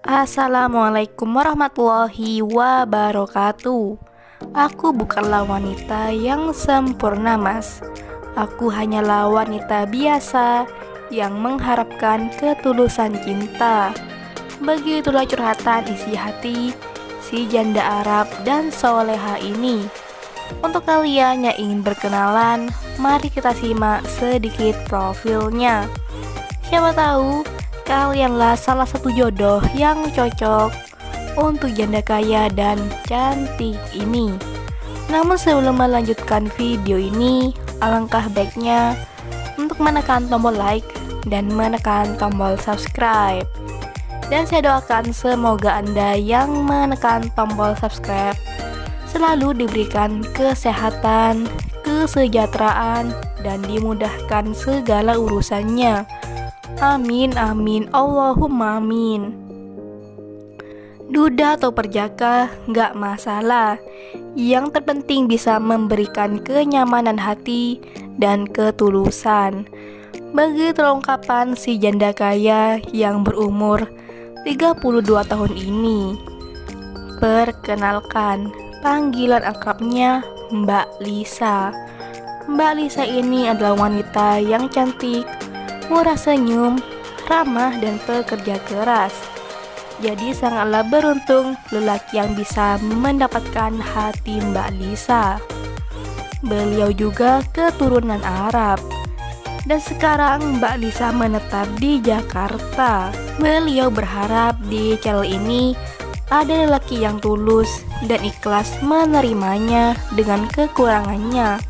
Assalamualaikum warahmatullahi wabarakatuh. Aku bukanlah wanita yang sempurna, Mas. Aku hanyalah wanita biasa yang mengharapkan ketulusan cinta. Begitulah curhatan isi hati si janda Arab dan soleha ini. Untuk kalian yang ingin berkenalan, mari kita simak sedikit profilnya. Siapa tahu kalianlah salah satu jodoh yang cocok untuk janda kaya dan cantik ini. Namun sebelum melanjutkan video ini, alangkah baiknya untuk menekan tombol like dan menekan tombol subscribe. Dan saya doakan semoga Anda yang menekan tombol subscribe selalu diberikan kesehatan, kesejahteraan, dan dimudahkan segala urusannya. Amin, amin, Allahumma amin. Duda atau perjaka gak masalah. Yang terpenting bisa memberikan kenyamanan hati dan ketulusan. Begitu ungkapan si janda kaya yang berumur 32 tahun ini. Perkenalkan, panggilan akrabnya Mbak Lisa. Mbak Lisa ini adalah wanita yang cantik, murah senyum, ramah, dan pekerja keras. Jadi sangatlah beruntung lelaki yang bisa mendapatkan hati Mbak Lisa. Beliau juga keturunan Arab. Dan sekarang Mbak Lisa menetap di Jakarta. Beliau berharap di channel ini ada lelaki yang tulus dan ikhlas menerimanya dengan kekurangannya,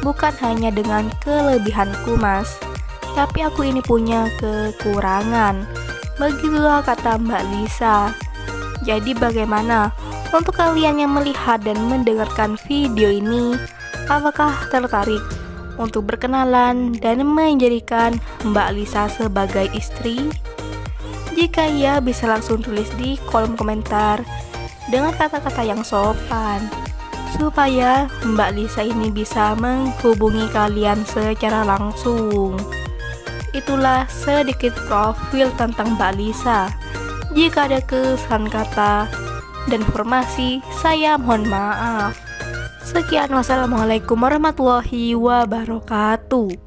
bukan hanya dengan kelebihanku, Mas. Tapi aku ini punya kekurangan. Begitulah kata Mbak Lisa. Jadi bagaimana untuk kalian yang melihat dan mendengarkan video ini? Apakah tertarik untuk berkenalan dan menjadikan Mbak Lisa sebagai istri? Jika iya, bisa langsung tulis di kolom komentar dengan kata-kata yang sopan, supaya Mbak Lisa ini bisa menghubungi kalian secara langsung. Itulah sedikit profil tentang Mbak Lisa. Jika ada kesalahan kata dan informasi, saya mohon maaf. Sekian, wassalamualaikum warahmatullahi wabarakatuh.